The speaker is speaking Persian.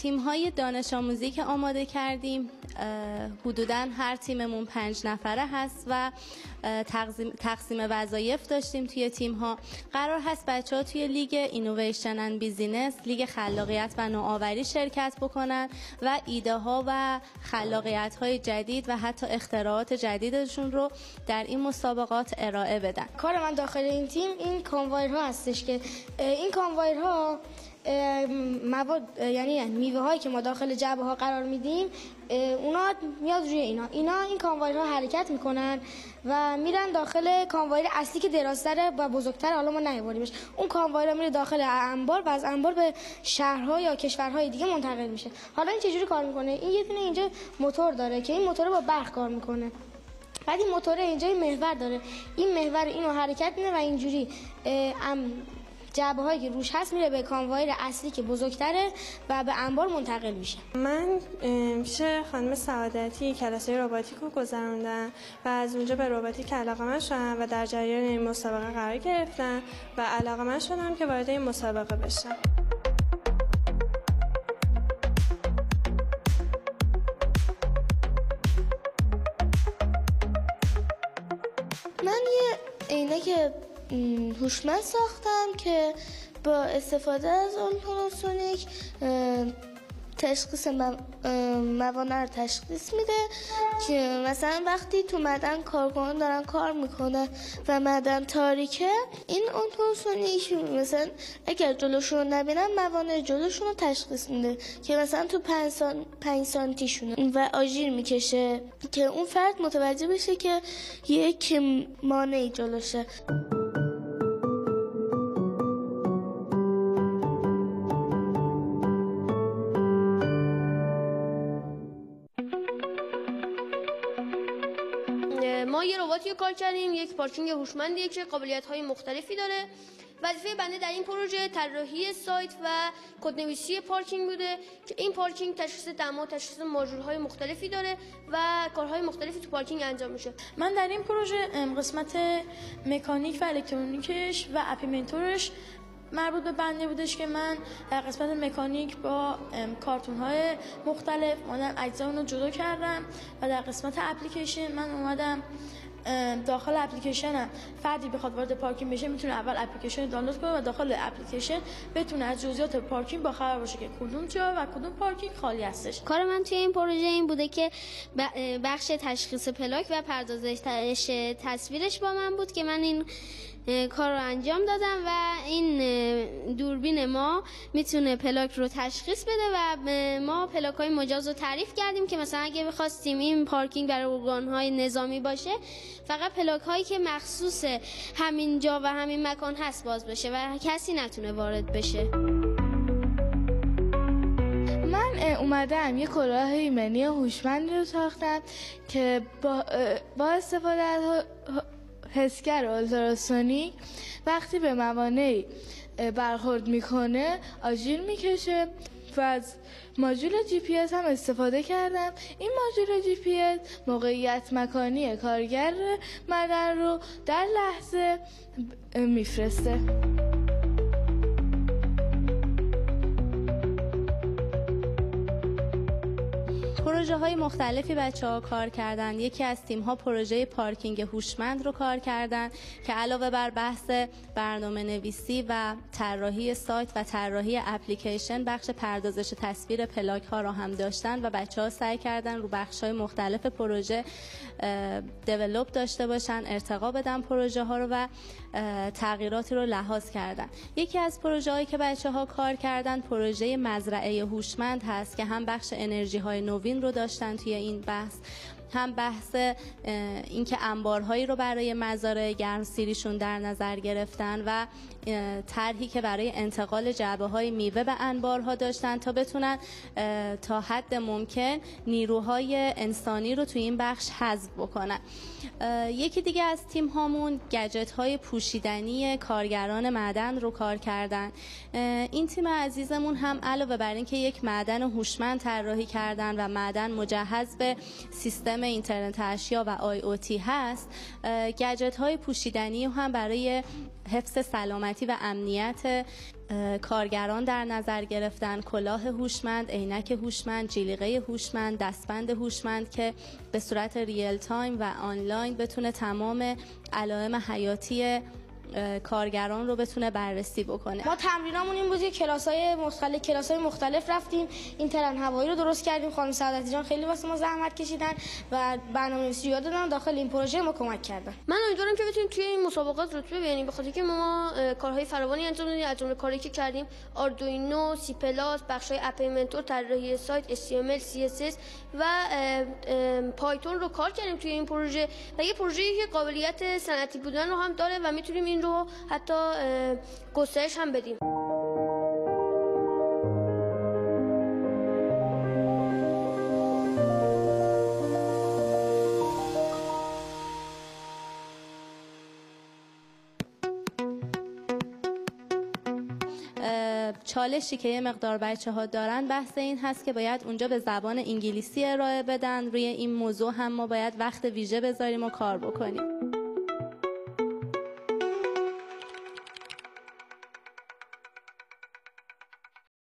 تیم‌های دانش آموزی که آماده کردیم حدوداً هر تیممون 5 نفره هست و تقسیم وظایف داشتیم توی تیم‌ها. قرار هست بچه‌ها توی لیگ اینویشن اند بیزینس، لیگ خلاقیت و نوآوری شرکت بکنن و ایده ها و خلاقیت های جدید و حتی اختراعات جدیدشون رو در این مسابقات ارائه بدن. کار من داخل این تیم این کانوایر هستش که این کانوایرها مواد یعنی میوه هایی که ما داخل جعبه ها قرار میدیم اونا میاد روی اینا این کانوایرها حرکت میکنن و میرن داخل کانوایر اصلی که درازتره و بزرگتر، حالا ما نمیبریمش. اون کانوایر میره داخل انبار و از انبار به شهرها یا کشورهای دیگه منتقل میشه. حالا این چجوری کار میکنه؟ این یه دونه اینجا موتور داره که این موتور با برق کار میکنه. بعد این موتور اینجا محور داره، این محور اینو حرکت میده و اینجوری جعبه هایی که روش هست میره به کانوایر اصلی که بزرگتره و به انبار منتقل میشه. من پیش خانم سعادتی کلاسای رباتیک رو گذروندم و از اونجا به رباتیک علاقه‌مند شدم و در جریان این مسابقه قرار گرفتم و علاقه‌مند شدم که وارد این مسابقه بشم. من یه عینک هوشمند ساختم که با استفاده از اولتراسونیک تشخیص موانع رو تشخیص میده که مثلا وقتی تو معدن کارکنان دارن کار میکنن و معدن تاریکه، این اولتراسونیک مثلا اگر جلوشون رو نبینن موانع جلوشون رو تشخیص میده که مثلا تو 5 سانتیشونه و آژیر میکشه که اون فرد متوجه بشه که یک مانعی جلوشه. ما یه رباتی رو کار کردیم، یک پارکینگ هوشمندیه که قابلیت‌های مختلفی داره. وظیفه بنده در این پروژه طراحی سایت و کدنویسی پارکینگ بوده که این پارکینگ تشخیص دما، تشخیص ماژول‌های مختلفی داره و کارهای مختلفی تو پارکینگ انجام میشه. من در این پروژه قسمت مکانیک و الکترونیکش و اپیمنتورش مربوط به بنده بودش که من در قسمت مکانیک با کارتون‌های مختلف اومدم اجزا اون رو جدا کردم و در قسمت اپلیکیشن من اومدم داخل اپلیکیشنم فردی بخواد وارد پارکینگ بشه میتونه اول اپلیکیشن دانلود کنه و داخل اپلیکیشن بتونه از جزئیات پارکینگ باخبر باشه که کدوم جا و کدوم پارکینگ خالی هستش. کار من توی این پروژه این بوده که بخش تشخیص پلاک و پردازش تصویرش با من بود که من این کار رو انجام دادم و این دوربین ما میتونه پلاک رو تشخیص بده و ما پلاک‌های مجاز رو تعریف کردیم که مثلا اگه بخواستیم این پارکینگ برای ارگان‌های نظامی باشه فقط پلاک‌هایی که مخصوص همین جا و همین مکان هست باز بشه و کسی نتونه وارد بشه. من اومدم یه کلاه ایمنی هوشمند رو ساختم که با استفاده از حسگر اولتراسونیک وقتی به موانعی برخورد میکنه آژیر میکشه و از ماژول جی پی اس هم استفاده کردم. این ماژول جی پی اس موقعیت مکانی کارگر معدن رو در لحظه میفرسته. پروژه های مختلفی بچه‌ها کار کردن. یکی از تیم‌ها پروژه پارکینگ هوشمند رو کار کردن که علاوه بر بحث برنامه نویسی و طراحی سایت و طراحی اپلیکیشن بخش پردازش تصویر پلاک ها رو هم داشتن و بچه‌ها سعی کردن رو بخش‌های مختلف پروژه دیولپ داشته باشن، ارتقا بدن پروژه ها رو و تغییراتی رو لحاظ کردن. یکی از پروژه‌هایی که بچه‌ها کار کردن پروژه مزرعه هوشمند هست که هم بخش انرژی های نوین رو داشتن توی این بحث، هم بحث اینکه انبارهایی رو برای مزارع گرمسیریشون در نظر گرفتن و طرحی که برای انتقال جعبه‌های میوه به انبارها داشتن تا بتونن تا حد ممکن نیروهای انسانی رو توی این بخش حذف بکنن. یکی دیگه از تیم هامون گجت‌های پوشیدنی کارگران معدن رو کار کردن. این تیم عزیزمون هم علاوه بر اینکه یک معدن هوشمند طراحی کردن و معدن مجهز به سیستم اینترنت اشیا و آی او تی هست، گجت‌های پوشیدنی هم برای حفظ سلامتی و امنیت کارگران در نظر گرفتن، کلاه هوشمند، عینک هوشمند، جلیقه هوشمند، دستبند هوشمند که به صورت ریل تایم و آنلاین بتونه تمام علائم حیاتی کارگران رو بتونه بررسی بکنه. ما تمرینامون این بود که کلاس‌های مختلف رفتیم، این ترن هوایی رو درست کردیم. خانم سعادتی جان خیلی واسه ما زحمت کشیدن و برنامه‌نویسی یاد دادن، داخل این پروژه ما کمک کردن. من امیدوارم که بتونیم توی این مسابقات رتبه بیاریم، به خاطر که ما کارهای فراوانی انجام دادیم. از جمله کاری که کردیم آردوینو، سی پلاس، بخش‌های اپیمنتور، طراحی سایت، HTML، CSS و پایتون رو کار کردیم توی این پروژه و یه پروژه‌ای که قابلیت صنعتی بودن رو هم داره و میتونیم این رو حتی گسترش هم بدیم. چالشی که یه مقدار بچه‌ها دارن بحث این هست که باید اونجا به زبان انگلیسی ارائه بدن. روی این موضوع هم ما باید وقت ویژه بذاریم و کار بکنیم.